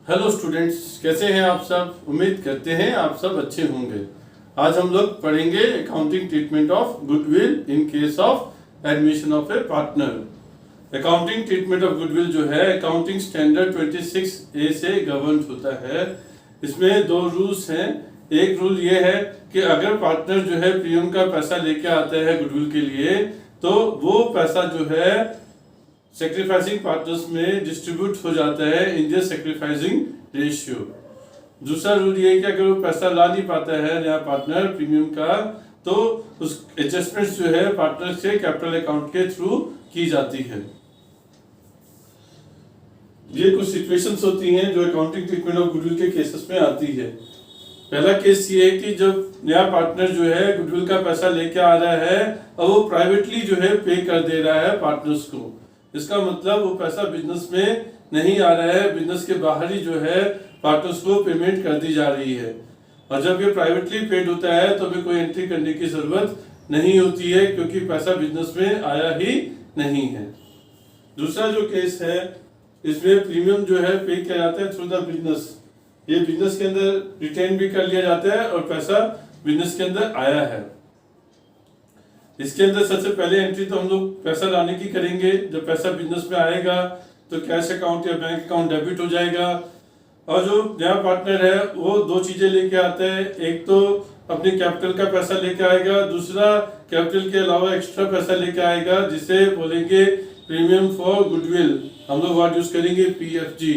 Hello students, कैसे हैं आप सब। उम्मीद करते हैं आप सब अच्छे होंगे। आज हम लोग पढ़ेंगे accounting treatment of goodwill in case of admission of A partner. Accounting treatment of goodwill जो है अकाउंटिंग स्टैंडर्ड 26A से गवर्न होता है। इसमें दो रूल्स हैं। एक रूल ये है कि अगर पार्टनर जो है प्रीमियम का पैसा लेके आता है गुडविल के लिए, तो वो पैसा जो है सेक्रीफाइसिंग पार्टनर्स में डिस्ट्रीब्यूट हो जाता है इन द सेक्रीफाइसिंग रेशियो। दूसरा रूल ये है कि अगर वो पैसा ला नहीं पाता है नया पार्टनर प्रीमियम का, तो उस एडजस्टमेंट जो है पार्टनर से कैपिटल अकाउंट के थ्रू की जाती है। ये कुछ सिचुएशंस होती हैं जो अकाउंटिंग ट्रीटमेंट ऑफ गुडविल के केसेस में आती है। पहला केस ये है कि जब नया पार्टनर जो है गुडविल का पैसा लेके आ रहा है और वो प्राइवेटली जो है पे कर दे रहा है पार्टनर्स को। इसका मतलब वो पैसा बिजनेस में नहीं आ रहा है, बिजनेस के बाहर ही जो है पार्टनर्स को पेमेंट कर दी जा रही है। और जब ये प्राइवेटली पेड होता है तो हमें कोई एंट्री करने की जरूरत नहीं होती है, क्योंकि पैसा बिजनेस में आया ही नहीं है। दूसरा जो केस है, इसमें प्रीमियम जो है पे किया जाता है थ्रू द बिजनेस। ये बिजनेस के अंदर रिटेन भी कर लिया जाता है और पैसा बिजनेस के अंदर आया है। इसके अंदर सबसे पहले एंट्री तो हम लोग पैसा लाने की करेंगे। जब पैसा बिजनेस में आएगा तो कैश अकाउंट या बैंक अकाउंट डेबिट हो जाएगा। और जो नया पार्टनर है वो दो चीजें लेके आता है। एक तो अपने कैपिटल का पैसा लेके आएगा, दूसरा कैपिटल के अलावा एक्स्ट्रा पैसा लेके आएगा, जिसे बोलेंगे प्रीमियम फॉर गुडविल। हम लोग वर्ड यूज करेंगे PFG,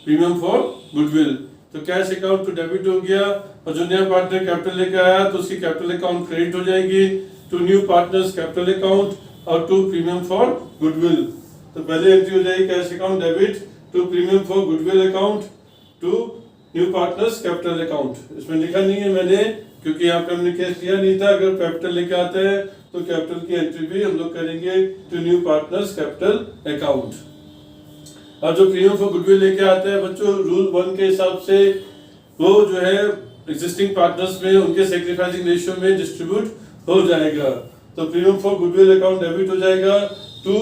प्रीमियम फॉर गुडविल। तो कैश अकाउंट तो डेबिट हो गया और जो नया पार्टनर कैपिटल लेके आया तो उसकी कैपिटल अकाउंट क्रेडिट हो जाएगी to new partners capital account और टू प्रीमियम फॉर गुडविल। तो पहले एंट्री हो जाएगी cash account debit to premium for goodwill account to new partners capital account. इसमें लिखा नहीं है मैंने, क्योंकि यहाँ पे हमने केस लिया नहीं था। अगर कैपिटल लेके आते हैं तो कैपिटल की एंट्री भी हम लोग करेंगे to new partners capital account. और जो प्रीमियम फॉर गुडविल लेके आते हैं बच्चों, रूल 1 के हिसाब से वो जो है एग्जिस्टिंग पार्टनर्स में उनके सेक्रीफाइसिंग रेशियो में डिस्ट्रीब्यूट हो जाएगा। तो premium for goodwill account debit हो जाएगा to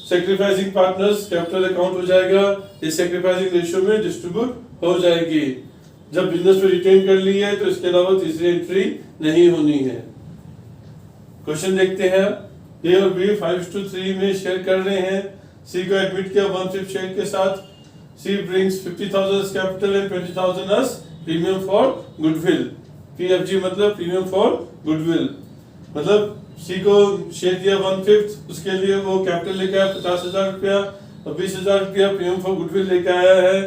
sacrificing partners capital account हो जाएगा। इस सेक्रीफाइसिंग रेशियो में डिस्ट्रीब्यूट हो जाएगी। जब बिजनेस में रिटेन कर ली है तो इसके अलावा तीसरी एंट्री नहीं होनी है। क्वेश्चन देखते हैं। ए और बी 5:3 में शेयर कर रहे हैं। सी को एडमिट किया 1/5 शेयर के साथ। सी brings 50,000 as capital and 20,000 as premium for goodwill। PFG मतलब प्रीमियम फॉर गुडविल। मतलब सी को शेयर दिया 1/5, उसके लिए वो कैपिटल लेके आया 50,000 रुपया और 20,000 रुपया प्रीमियम फॉर गुडविल लेके आया है।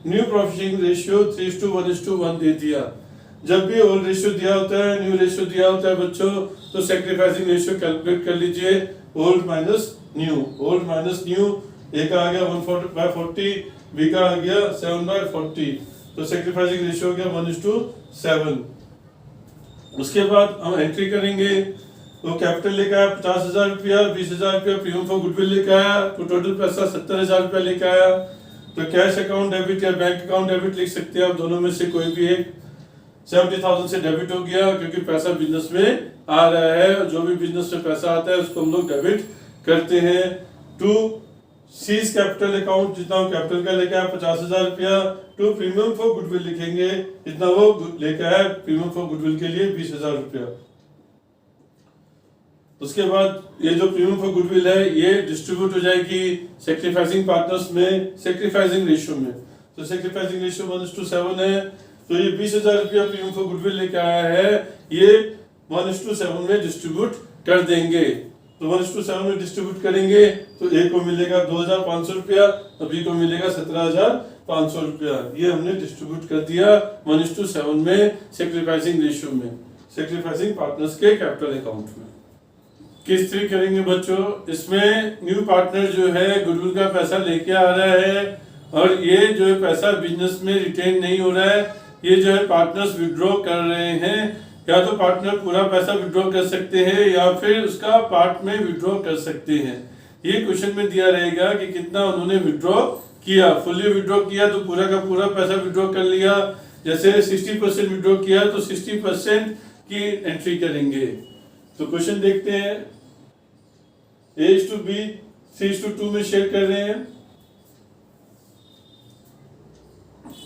न्यू प्रॉफिटिंग रेशियो 3:1:1 दे दिया। जब भी ओल्ड रेशियो दिया होता है, न्यू रेशियो दिया होता है बच्चों, तो सेक्रीफाइसिंग रेशियो कैलकुलेट कर लीजिए। Old minus new. Old minus new, A का आ गया 1/40, बी का आ गया 7/40। तो सेक्रीफाइसिंग रेशियो हो गया 1:7। उसके बाद हम एंट्री करेंगे। वो कैपिटल लेके आया 50,000 रुपया, 20,000 रुपया प्रीमियम फॉर गुडविल लेके आया, तो टोटल पैसा 70,000 रुपया लेके आया। तो कैश अकाउंट डेबिट या बैंक अकाउंट डेबिट लिख सकते हैं आप, दोनों में से कोई भी एक। 70,000 से डेबिट हो गया क्योंकि पैसा बिजनेस में आ रहा है। जो भी बिजनेस में पैसा आता है उसको हम लोग डेबिट करते हैं। टू सीज कैपिटल अकाउंट, जितना वो कैपिटल का लेके आया 50,000 रुपया, टू प्रीमियम फॉर गुडविल लिखेंगे, जितना वो लेके आया प्रीमियम फॉर गुडविल के लिए 20,000 रुपया। उसके बाद ये जो प्रीमियम फॉर गुडविल है ये डिस्ट्रीब्यूट हो जाएगी सेक्रीफाइसिंग पार्टनर्स में सेक्रीफाइसिंग रेशियो में। तो सेक्रीफाइसिंग रेशियो 1:7 है। तो ये 20,000 रुपया प्रीमियम फॉर गुडविल लेके आया है, ये 1:7 में डिस्ट्रीब्यूट कर देंगे। तो 1:7 में डिस्ट्रीब्यूट करेंगे तो ए को मिलेगा 2,500 रुपया और बी को मिलेगा 17,500 रुपया। ये हमने डिस्ट्रीब्यूट कर दिया 1:7 में सेक्रीफाइसिंग रेशियो में, सेक्रीफाइसिंग पार्टनर्स के कैपिटल अकाउंट में। केस 3 करेंगे बच्चों। इसमें न्यू पार्टनर जो है गुडविल का पैसा लेके आ रहा है और ये जो है पैसा बिजनेस में रिटेन नहीं हो रहा है। ये जो है पार्टनर्स विड्रॉ कर रहे हैं। या तो पार्टनर पूरा पैसा विड्रॉ कर सकते हैं या फिर उसका पार्ट में विड्रॉ कर सकते हैं। ये क्वेश्चन में दिया रहेगा कि कितना उन्होंने विड्रॉ किया। फुल्ली विड्रॉ किया तो पूरा का पूरा पैसा विड्रॉ कर लिया। जैसे 60% विड्रॉ किया तो 60% की एंट्री करेंगे। तो क्वेश्चन देखते हैं। A:B 3:2 में शेयर कर रहे हैं।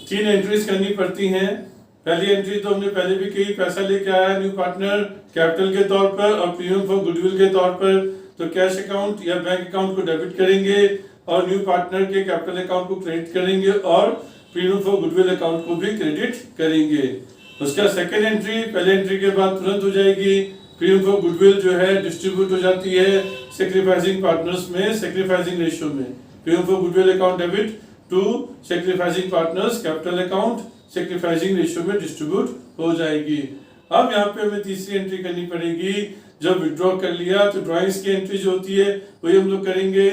3 एंट्रीज करनी पड़ती हैं। पहली एंट्री तो हमने पहले भी की, पैसा लेके आया न्यू पार्टनर कैपिटल के तौर पर और प्रीमियम फॉर गुडविल के तौर पर, तो कैश अकाउंट या बैंक अकाउंट को डेबिट करेंगे और न्यू पार्टनर के कैपिटल अकाउंट को क्रेडिट करेंगे और प्रीमियम फॉर गुडविल अकाउंट को भी क्रेडिट करेंगे। उसका सेकेंड एंट्री पहले एंट्री के बाद तुरंत हो जाएगी। प्रीमियम फॉर गुडविल जो है डिस्ट्रीब्यूट हो जाती है सैक्रिफाइसिंग पार्टनर्स में सैक्रिफाइसिंग रेशियो में। Premium for goodwill account debit to sacrificing partners capital account sacrificing ratio में डिस्ट्रीब्यूट हो जाएगी। अब यहाँ पे हमें तीसरी एंट्री करनी पड़ेगी। जब विड्रॉ कर लिया तो ड्राइंग्स की एंट्री जो होती है वही हम लोग करेंगे।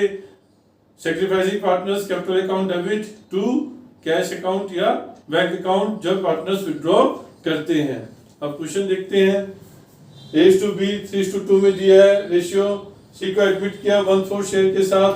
Sacrificing partners capital account debit to cash account या बैंक अकाउंट जब पार्टनर्स विड्रॉ करते हैं। अब क्वेश्चन देखते हैं। A/B 3:2 में दिया है रेशियो। C को एडमिट किया 1/4 शेयर के साथ।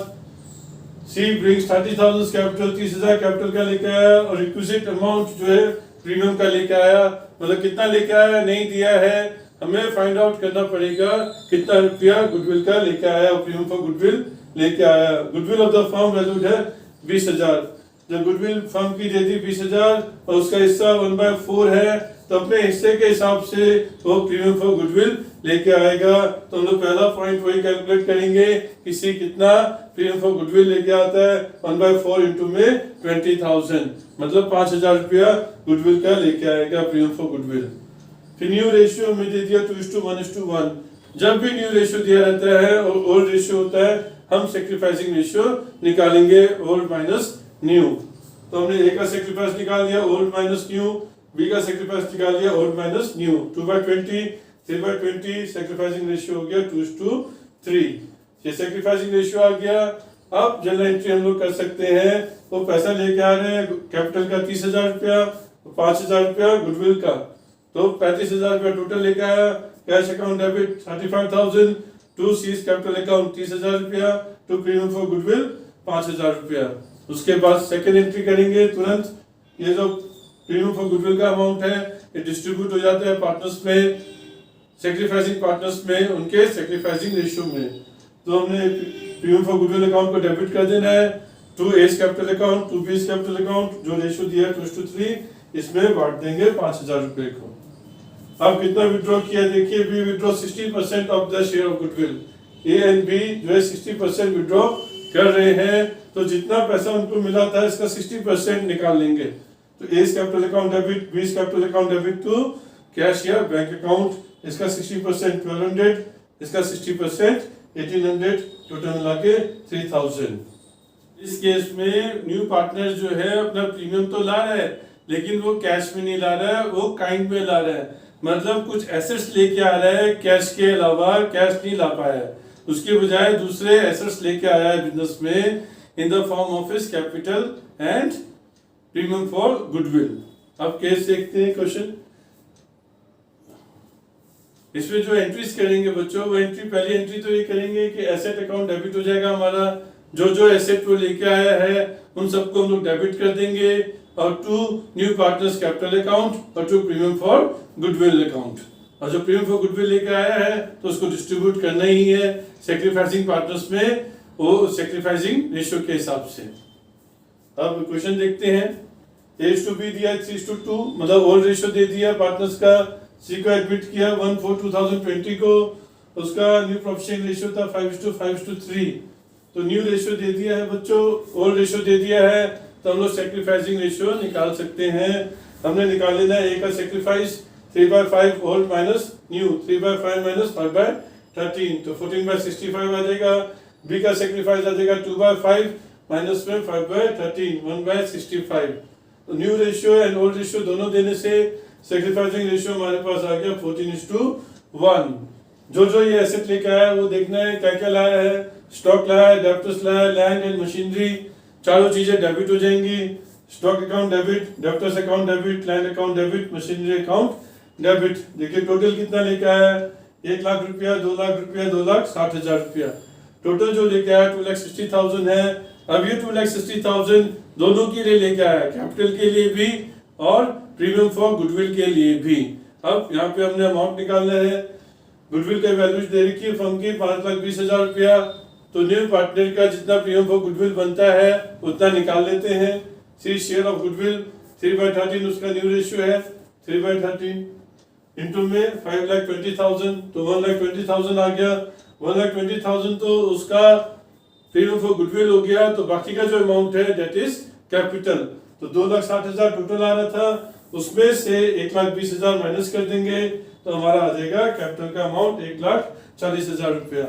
C ब्रिंग्स 30,000 कैपिटल, 30,000 कैपिटल का लेके आया और रिक्विजिट अमाउंट जो है प्रीमियम का लेके आया। मतलब कितना लेके आया नहीं दिया है, हमें फाइंड आउट करना पड़ेगा कितना रुपया गुडविल का लेके आया और प्रीमियम फॉर गुडविल लेके आया। Goodwill of the firm valued है 20,000। जब गुडविल फर्म की दे दी 20,000 और उसका हिस्सा 1/4 है तो अपने हिस्से के हिसाब से वो प्रीमियम फॉर गुडविल लेके आएगा। तो हम लोग पहला पॉइंट वही कैलकुलेट करेंगे कि सी कितना प्रीमियम फॉर गुडविल लेके आता है। 1/4 इंटू में 20,000 मतलब 5,000 रुपया गुडविल का लेके आएगा प्रीमियम फॉर गुडविल। फिर न्यू रेशियो में दे दिया 2:1:1। जब भी न्यू रेशियो दिया रहता है और ओल्ड रेशियो होता है हम सैक्रिफाइसिंग रेशियो निकालेंगे ओल्ड माइनस न्यू। तो हमने ए का सैक्रिफाइस निकाल दिया ओल्ड माइनस न्यू, बी का सैक्रिफाइस निकाल दिया old minus new. 2/20 3/20 sacrificing ratio हो गया 2:3। ये सैक्रिफाइसिंग रेशियो आ गया। अब जनरल एंट्री हम लोग कर सकते हैं। वो पैसा लेके आ रहे हैं कैपिटल का 30,000 रुपया, 5,000 रुपया गुडविल का, तो 35,000 रुपया टोटल लेके आया। Cash account debit 35,000 to C's capital account 30,000 रुपया टू प्रीमियम फॉर गुडविल 5,000 रुपया। उसके बाद सेकेंड एंट्री करेंगे तुरंत। ये जो प्रीमियम फॉर गुडविल का अमाउंट है ये डिस्ट्रीब्यूट हो जाता है पार्टनर्स में, सैक्रिफाइसिंग पार्टनर्स में, उनके सैक्रिफाइसिंग रेशियो में। तो हमने प्रीमियम फॉर गुडविल अकाउंट को डेबिट कर देना है to A's capital account to B's capital account. जो रेशियो दिया है 2:3 इसमें बांट देंगे 5,000 रुपए को। अब कितना विड्रॉ किया देखिए। B withdraw 60% of the share of goodwill. A and B जो है 60% विड्रॉ कर रहे हैं, तो जितना पैसा उनको मिला था इसका 60% निकाल लेंगे। तो A's capital account debit, B's capital account debit to cash या बैंक अकाउंट। इसका 60% 1200, इसका 60% 1800, टोटल मिला के 3000। इस केस में न्यू पार्टनर जो है अपना प्रीमियम तो ला रहा है लेकिन वो कैश में नहीं ला रहा है, वो काइंड में ला रहा है। मतलब कुछ एसेट्स लेके आ रहा है, कैश के अलावा कैश नहीं ला पाया है। उसके बजाय दूसरे एसेट्स लेके आया है बिजनेस में in the form of his capital and premium for goodwill. अब केस देखते हैं क्वेश्चन। इसमें जो एंट्रीज करेंगे बच्चों, वो एंट्री पहली एंट्री तो ये करेंगे कि एसेट अकाउंट डेबिट हो जाएगा हमारा। जो एसेट वो लेके आया है उन सबको हम लोग डेबिट कर देंगे और to new partners capital account और to premium for goodwill account. और जो प्रीमियम फॉर गुडविल लेके आया है तो उसको डिस्ट्रीब्यूट करना ही है सैक्रिफाइसिंग पार्टनर्स में, वो सैक्रिफाइसिंग रेशियो के हिसाब से। अब क्वेश्चन देखते हैं। A/B दिया 3:2 मतलब ओल्ड रेशियो दे दिया पार्टनर्स का। C को एडमिट किया 1/4/2020 को। उसका न्यू प्रोफिशिएंट रेशियो था 5:5:3। तो न्यू रेशियो दे दिया है बच्चों, ओल्ड रेशियो दे दिया है, तो हम लोग सैक्रिफाइसिंग रेशियो निकाल सकते हैं। हमने निकाल लेना है ए का sacrifice 3/5 old minus new, 3/5 minus 5/13 तो 14/65 आ जाएगा। बी का सैक्रिफाइस आ जाएगा 2/5 माइनस में 5/13 1/65। तो new ratio and old ratio दोनों देने से सैक्रिफाइसिंग रेशियो हमारे पास आ गया 14:1। जो ये एसेट लेके आया है वो देखना है क्या क्या लाया है। स्टॉक लाया है, डेब्टर्स लाया है, लैंड एंड मशीनरी, चारों चीजें डेबिट हो जाएंगी। Stock account debit, debtors account debit, land account debit, machinery account debit. देखिए टोटल कितना लेके आया है 1 लाख रुपया, 2 लाख रुपया, 2,60,000 रुपया। टोटल जो लेके आया 2,60,000 है। अब ये 2,60,000 दोनों के लिए लेके आया, कैपिटल के लिए भी और प्रीमियम फॉर गुडविल के लिए भी। अब यहाँ पे हमने अमाउंट निकालना है। गुडविल का वैल्यू दे रखी है फर्म की 5,20,000 रुपया। तो न्यू पार्टनर का जितना प्रीमियम फॉर गुडविल बनता है उतना निकाल लेते हैं। सी शेयर ऑफ गुडविल 3/13 उसका न्यू रेशियो है 3/13 इंटू में 5,20,000 तो 1,20,000 आ गया। 1,20,000 तो उसका प्रीमियम फॉर गुडविल हो गया, तो बाकी का जो अमाउंट है दैट इज कैपिटल। तो 2,60,000 टोटल आ रहा था, उसमें से 1,20,000 माइनस कर देंगे तो हमारा आ जाएगा कैपिटल का अमाउंट 1,40,000 रुपया।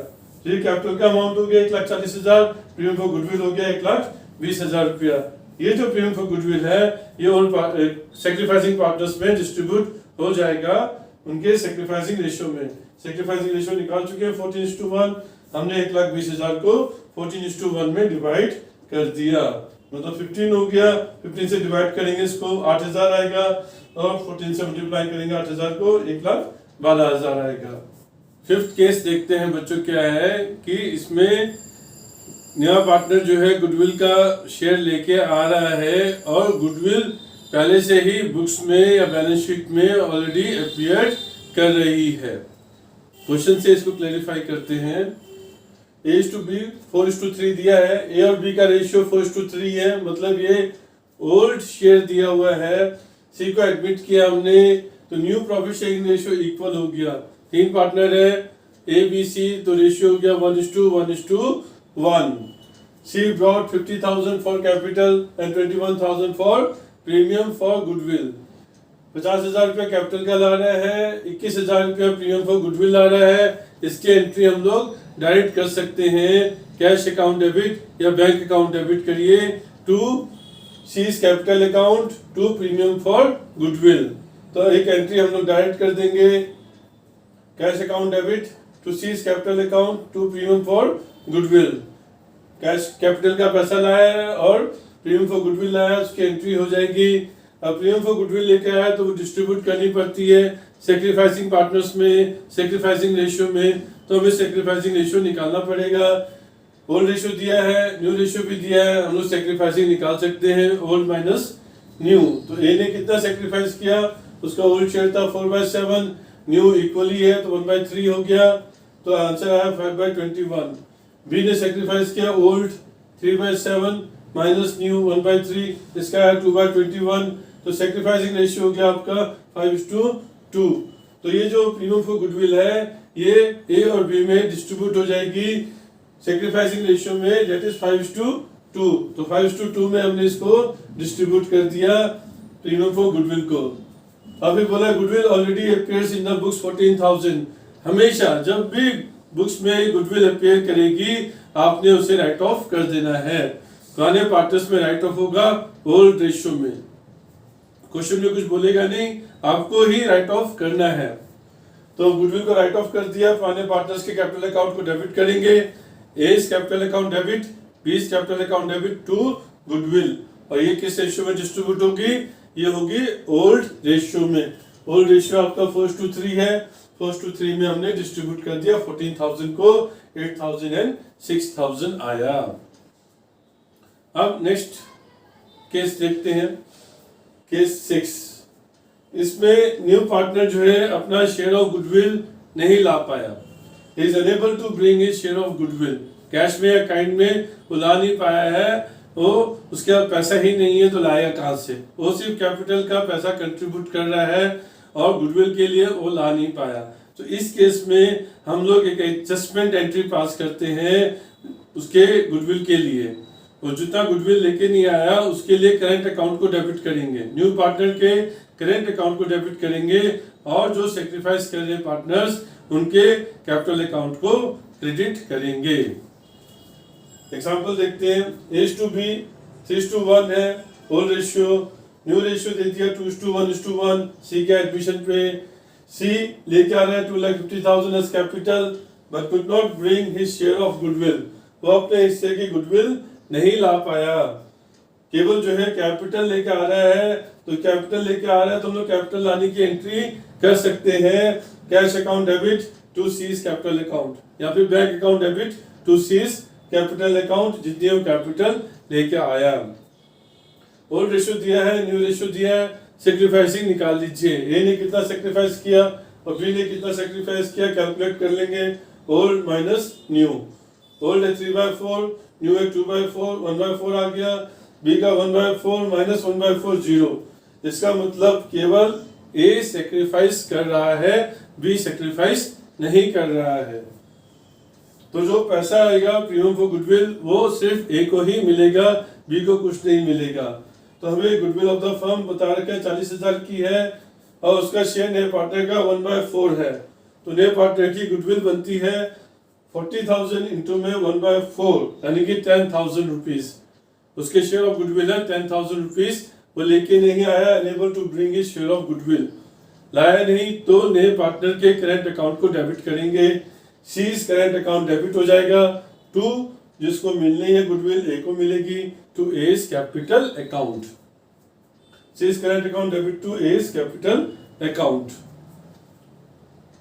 ये कैपिटल का अमाउंट हो गया 1,40,000, प्रीमियम फॉर गुडविल हो गया 1,20,000 रुपया। ये जो प्रीमियम फॉर गुडविल है ये ऑल सैक्रिफाइसिंग पार्टनर्स में डिस्ट्रीब्यूट हो जाएगा उनके सैक्रिफाइसिंग रेशियो में। सैक्रिफाइसिंग रेशियो निकाल चुके हैं 14:1, हमने 1,20,000 को 14:1 में डिवाइड कर दिया, मतलब 15 हो गया। 15 से डिवाइड करेंगे इसको 8,000 आएगा, और 14 से मल्टीप्लाई करेंगे 8,000 को 1,12,000 आएगा। फिफ्थ केस देखते हैं बच्चों, क्या है कि इसमें नया पार्टनर जो है गुडविल का शेयर लेके आ रहा है, और गुडविल पहले से ही बुक्स में या बैलेंस शीट में ऑलरेडी अपीयर कर रही है। क्वेश्चन से इसको क्लैरिफाई करते हैं। A/B 4:3 दिया है, ए और बी का रेशियो 4:3 है, मतलब ये ओल्ड शेयर दिया हुआ है। सी को एडमिट किया हमने, तो new profit sharing ratio equal हो गया। 3 पार्टनर है A, B, C, तो रेशियो हो गया 1:1:1। C brought 50,000 for capital and 21,000 for premium for goodwill. 50,000 रुपया कैपिटल का ला रहा है, 21,000 रुपया प्रीमियम फॉर गुडविल ला रहा है। इसकी एंट्री हम लोग डायरेक्ट कर सकते हैं, कैश अकाउंट डेबिट या बैंक अकाउंट डेबिट करिए to C's capital account to premium for goodwill. तो एक एंट्री हम लोग डायरेक्ट कर देंगे, cash account debit to C's capital account to premium for goodwill. Cash capital का पैसा लाया है और प्रीमियम फॉर गुडविल लाया है, उसकी एंट्री हो जाएगी। अब प्रीमियम फॉर गुडविल लेके आया तो वो डिस्ट्रीब्यूट करनी पड़ती है सैक्रिफाइसिंग पार्टनर्स में, सैक्रिफाइसिंग रेशियो में, तो हमें सैक्रिफाइसिंग रेशियो निकालना पड़ेगा। ओल्ड रेशियो दिया है, न्यू रेशियो भी दिया है, हम लोग सैक्रिफाइसिंग निकाल सकते हैं ओल्ड माइनस न्यू। तो ए ने कितना सैक्रिफाइस किया, उसका ओल्ड शेयर था 4/7, न्यू इक्वली है तो 1/3 हो गया, तो आंसर आया 5/21। बी ने सैक्रिफाइस किया ओल्ड 3/7 माइनस न्यू 1/3, इसका है 2/21, तो सैक्रिफाइसिंग रेशियो हो गया आपका 5:2। तो ये जो प्रीमियम फॉर गुडविल है ये ए और बी में डिस्ट्रीब्यूट हो जाएगी सैक्रिफाइसिंग रेशियो में, दैट इज 5:2। तो 5:2 में हमने इसको डिस्ट्रीब्यूट कर दिया प्रीमियम फॉर गुडविल को। अभी बोला goodwill already appears in the books 14,000। हमेशा जब भी बुक्स में गुडविल अपीयर करेगी आपने उसे राइट ऑफ कर देना है। पुराने पार्टनर्स में राइट ऑफ होगा ओल्ड रेशियो में, क्वेश्चन में कुछ बोलेगा नहीं, आपको ही राइट ऑफ करना है। तो गुडविल को राइट ऑफ कर दिया, पुराने पार्टनर्स के कैपिटल अकाउंट को डेबिट करेंगे। A's capital account debit, B's capital account debit to goodwill, और ये किस रेशियो में डिस्ट्रीब्यूट होगी, ये होगी ओल्ड रेशियो में। ओल्ड रेशियो आपका 4:3 है, 4:3 में हमने डिस्ट्रीब्यूट कर दिया 14,000 को, 8,000 एंड 6,000 आया। अब नेक्स्ट केस देखते हैं, केस 6। इसमें न्यू पार्टनर जो है अपना शेयर ऑफ गुडविल नहीं ला पाया, is unable to bring his share of goodwill. Cash में या काइंड में वो ला नहीं पाया है, वो उसके पास पैसा ही नहीं है तो लाएगा कहां से, वो सिर्फ कैपिटल का पैसा कंट्रीब्यूट कर रहा है और गुडविल के लिए वो ला नहीं पाया। तो इस केस में हम लोग एक एडजस्टमेंट एंट्री पास करते हैं उसके गुडविल के लिए, और जितना गुडविल लेके नहीं आया उसके लिए करंट अकाउंट को डेबिट करेंगे, न्यू पार्टनर के करंट अकाउंट को डेबिट करेंगे, और जो सैक्रिफाइस कर रहे पार्टनर्स उनके कैपिटल अकाउंट को क्रेडिट करेंगे। एग्जांपल देखते हैं, A/B 3:1 है ओल्ड रेशियो, न्यू रेशियो दे दिया 2:1:1। सी के एडमिशन पे सी लेके आ रहा है 2,50,000 as capital but could not bring his share of goodwill. वो अपने हिस्से की गुडविल नहीं ला पाया, केवल जो है कैपिटल लेके आ रहा है। तो कैपिटल लेके आ रहा है तो हम लोग कैपिटल लाने की एंट्री कर सकते हैं, cash account debit to C's capital account, या फिर bank account debit to C's capital account, जितनी हम कैपिटल लेके आया। ओल्ड रेशियो दिया है, न्यू रेशियो दिया है, सैक्रिफाइसिंग निकाल लीजिए। ए ने कितना सैक्रिफाइस किया और बी ने कितना सैक्रिफाइस किया, कैलकुलेट कर लेंगे, ओल्ड माइनस न्यू। ओल्ड है 3/4, न्यू है 2/4, 1/4 आ गया। बी का 1/4 माइनस 1/4 0। इसका मतलब केवल ए सेक्रीफाइस कर रहा है, बी सेक्रीफाइस नहीं कर रहा है। तो जो पैसा आएगा प्रीमियम फॉर गुडविल वो सिर्फ ए को ही मिलेगा, बी को कुछ नहीं मिलेगा। तो हमें गुडविल ऑफ द फर्म बता रखा है 40,000 की है और उसका शेयर नए पार्टनर का 1/4 है। तो नए पार्टनर की गुडविल बनती है 40,000 इंटू में 1/4 यानी कि 10,000 रुपीज। उसके शेयर ऑफ गुडविल है 10,000 रुपीज, वो लेके नहीं आया, unable to bring his share of goodwill, लाया नहीं तो नए पार्टनर के करंट अकाउंट को डेबिट करेंगे। सीज करंट अकाउंट डेबिट हो जाएगा टू जिसको मिलनी है गुडविल ए को मिलेगी, to A's capital account. C's current account debit to A's capital account.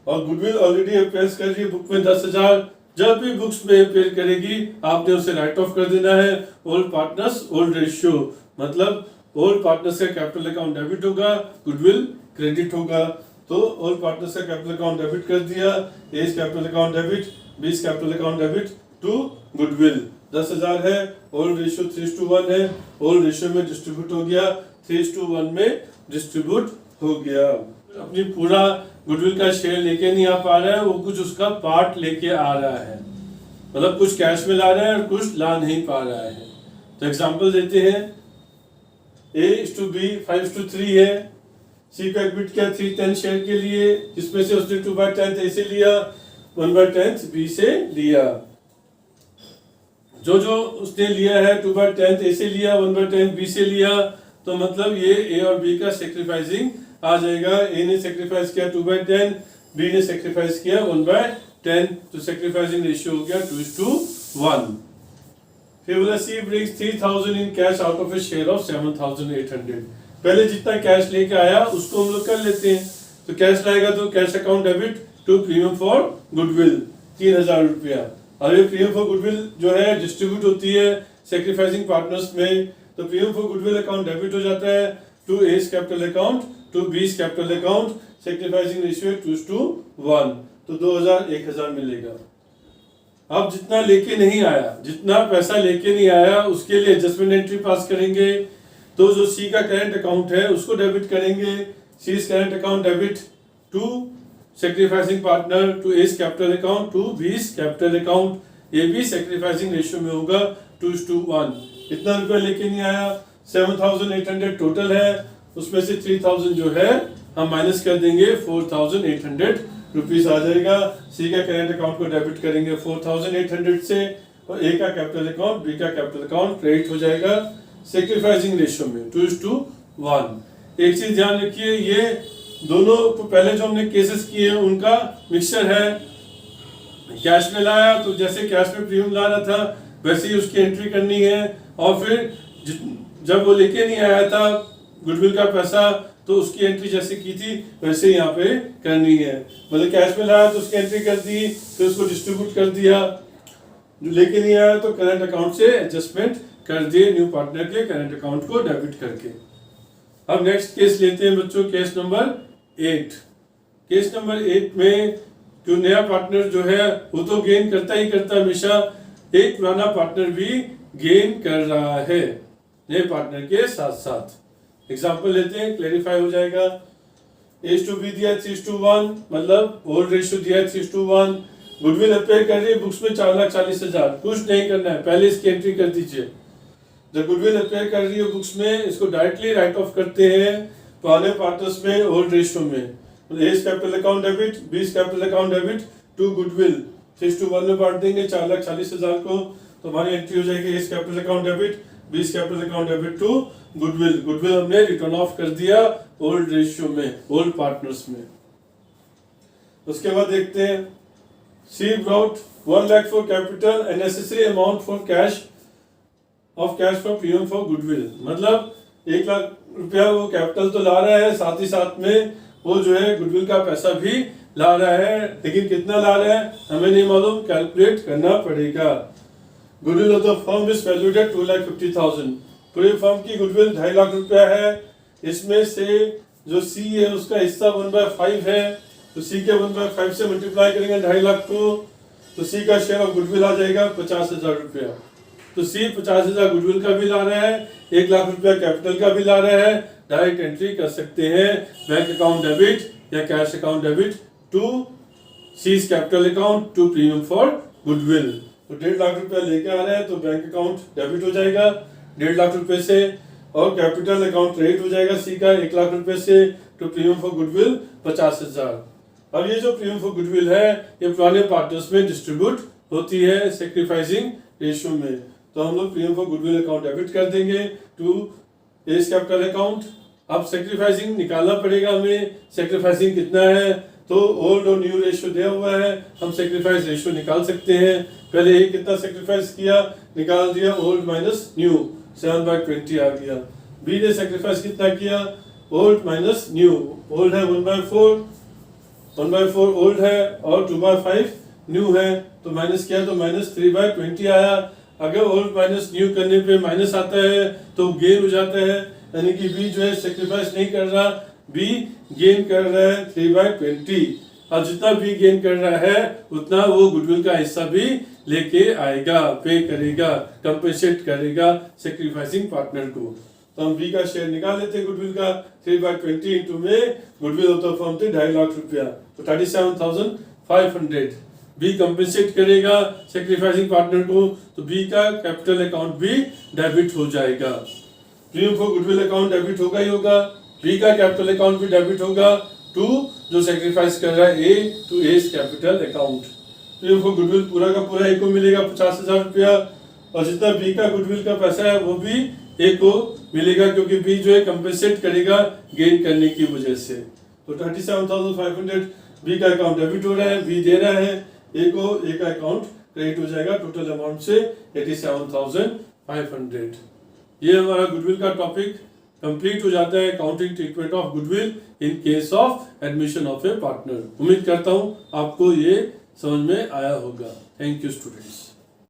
और गुडविल ऑलरेडी अपेयर कर रही है बुक में 10,000। जब भी बुक्स में अपेयर करेगी आपने उसे राइट ऑफ कर देना है। ओल्ड पार्टनर्स ओल्ड रेशियो, मतलब ओल्ड पार्टनर्स का कैपिटल अकाउंट डेबिट होगा, गुडविल क्रेडिट होगा। तो ओल्ड पार्टनर्स का कैपिटल अकाउंट डेबिट कर दिया, A's capital account debit, B's capital account debit to goodwill. 10,000 है, ओल्ड रेशियो 3:1 है, ओल्ड रेशियो में डिस्ट्रीब्यूट हो गया, 3:1 में डिस्ट्रीब्यूट हो गया। अपनी पूरा गुडविल का शेयर लेके नहीं आ पा रहा है, वो कुछ उसका पार्ट लेके आ रहा है, मतलब कुछ कैश में ला रहा है और कुछ ला नहीं पा रहा है। तो एग्जांपल देते हैं, A:B 5:3 है, सी का इक्विटी क्या 3/10 शेयर के लिए, जिसमें से उसने 2/10 ए से लिया, 1/10 बी से लिया। जो जो उसने लिया है 2/10 ए से लिया, 1/10 बी से लिया, तो मतलब ये ए और बी का सेक्रीफाइसिंग आ जाएगा। ए ने सेक्रीफाइस किया 2/10, बी ने सेक्रीफाइस किया 1/10, तो सेक्रीफाइसिंग रेशियो हो गया 2:1। फिर बोला C brings 3,000 in cash out of A share of 7,800। पहले जितना कैश लेके आया उसको हम लोग कर लेते हैं। तो कैश लाएगा तो cash account debit to premium for goodwill 3,000 रुपया। और ये प्रीमियम फॉर गुडविल जो है डिस्ट्रीब्यूट होती है सेक्रीफाइसिंग पार्टनर्स में, तो premium for goodwill account debit हो जाता है to A's capital account, to B's capital account, sacrificing ratio 2:1, तो 2,000 1,000 मिलेगा। अब जितना लेके नहीं आया, जितना पैसा लेके नहीं आया उसके लिए एडजस्टमेंट एंट्री पास करेंगे। तो जो सी का करंट अकाउंट है उसको डेबिट करेंगे, C current account debit to sacrificing partner, to A's capital account, to B's capital account. ये भी सेक्रीफाइसिंग रेशियो में होगा 2:1। इतना रुपया लेके नहीं आया, 7,800 टोटल है, उसमें से 3,000 जो है हम माइनस कर देंगे, 4,800 रुपीस आ जाएगा। सी का करंट अकाउंट को डेबिट करेंगे 4,800 से, और ए का कैपिटल अकाउंट, बी का कैपिटल अकाउंट क्रेडिट हो जाएगा सेक्रीफाइसिंग रेशियो में 2:1। एक चीज ध्यान रखिए, ये दोनों पहले जो हमने केसेस किए हैं उनका मिक्सचर है। कैश में लाया तो जैसे कैश में प्रीमियम ला रहा था वैसे ही उसकी एंट्री करनी है, और फिर जब वो लेके नहीं आया था गुडविल का पैसा तो उसकी एंट्री जैसे की थी वैसे ही यहाँ पे करनी है। मतलब कैश में लाया तो उसकी एंट्री कर दी, फिर उसको डिस्ट्रीब्यूट कर दिया, जो लेके नहीं आया तो करंट अकाउंट से एडजस्टमेंट कर दिए न्यू पार्टनर के करंट अकाउंट को डेबिट करके। अब नेक्स्ट केस लेते हैं बच्चों, केस नंबर 8। केस नंबर 8 में जो नया पार्टनर जो है वो तो गेन करता ही करता हमेशा, एक पुराना पार्टनर भी गेन कर रहा है नए पार्टनर के साथ साथ। एग्जांपल लेते हैं, क्लैरिफाई हो जाएगा। A:B दिया 3:1, मतलब ओल्ड रेशियो दिया 3:1। गुडविल अपेयर कर रही है बुक्स में 4,40,000, कुछ नहीं करना है, पहले इसकी एंट्री कर दीजिए। जब गुडविल अपेयर कर रही है बुक्स में, इसको डायरेक्टली राइट ऑफ करते हैं पुराने पार्टनर्स में ओल्ड रेशियो में। A's capital account debit, B's capital account debit to goodwill, 3:1 में बांट देंगे 4,40,000 को, तो हमारी एंट्री हो जाएगी A's capital account debit, B's capital account debit to goodwill. Goodwill हमने रिटर्न ऑफ कर दिया ओल्ड रेशियो में, ओल्ड पार्टनर्स में। उसके बाद देखते हैं, C brought 1 lakh for capital and necessary amount for cash of cash for premium for goodwill. मतलब 1 लाख रुपया वो कैपिटल तो ला रहा है, साथ ही साथ में वो जो है गुडविल का पैसा भी ला रहा है, लेकिन कितना ला रहा है हमें नहीं मालूम, कैलकुलेट करना पड़ेगा। Goodwill of the firm is valued at 2,50,000। पूरी फर्म की गुडविल 2.5 लाख रुपया है, इसमें से जो सी है उसका हिस्सा 1/5 है, तो सी के 1/5 से मल्टीप्लाई करेंगे 2.5 लाख को, तो सी का शेयर ऑफ गुडविल आ जाएगा 50,000 रुपया। तो सी 50,000 गुडविल का भी ला रहा है, 1 लाख रुपया कैपिटल का भी ला रहा है, डायरेक्ट एंट्री कर सकते हैं बैंक अकाउंट डेबिट या cash account debit to C's capital account to premium for goodwill. तो 1.5 लाख रुपया लेके आ रहे हैं तो बैंक अकाउंट डेबिट हो जाएगा 1.5 लाख रुपए से, और कैपिटल अकाउंट क्रेडिट हो जाएगा सी का 1 लाख रुपए से टू प्रीमियम फॉर गुडविल 50,000। अब ये जो प्रीमियम फॉर गुडविल है ये पुराने पार्टनर्स में डिस्ट्रीब्यूट होती है सेक्रीफाइसिंग रेशियो में। तो हम लोग premium for goodwill account debit कर देंगे टू एज कैपिटल अकाउंट। अब सेक्रीफाइसिंग निकालना पड़ेगा हमें, सेक्रीफाइसिंग कितना है, तो ओल्ड और न्यू रेशियो दिया हुआ है, हम सेक्रीफाइस रेशियो निकाल सकते हैं। पहले ये कितना सेक्रीफाइस किया, निकाल दिया ओल्ड माइनस न्यू 7/20 आ गया। बी ने सेक्रीफाइस कितना किया, ओल्ड माइनस न्यू, ओल्ड है 1/4 ओल्ड है और 2/5 न्यू है, तो माइनस किया तो माइनस 3/20 आया। अगर ओल्ड माइनस न्यू करने पे माइनस आता है तो गेन हो जाता है, यानी कि बी जो है सेक्रीफाइस नहीं कर रहा, बी गेन कर रहा है 3/20। और जितना बी गेन कर रहा है उतना वो गुडविल का हिस्सा भी लेके आएगा, पे करेगा, कंपेंसेट करेगा सेक्रीफाइसिंग पार्टनर को। तो हम बी का शेयर निकाल लेते हैं गुडविल का, 3/20 इंटू में गुडविल ऑफ द फर्म थे 2.5 लाख रुपया, तो 37,500 बी कंपेंसेट करेगा सेक्रीफाइसिंग पार्टनर को, तो बी का कैपिटल अकाउंट भी डेबिट हो जाएगा। Premium for goodwill account debit होगा ही होगा, बी का कैपिटल अकाउंट भी डेबिट होगा टू जो सेक्रीफाइस कर रहा है A to A's capital account. Premium for goodwill पूरा का पूरा ए को मिलेगा 50,000 रुपया, और जितना बी का गुडविल का पैसा है वो भी ए को मिलेगा, क्योंकि बी जो है कंपेंसेट करेगा गेन करने की वजह से। तो 37,500 बी का अकाउंट डेबिट हो रहा है, बी दे रहा है ए को, ए का अकाउंट क्रेडिट हो जाएगा टोटल अमाउंट से 87,500। ये हमारा गुडविल का टॉपिक कंप्लीट हो जाता है, accounting treatment of goodwill in case of admission of A partner. उम्मीद करता हूं आपको ये समझ में आया होगा। Thank you students.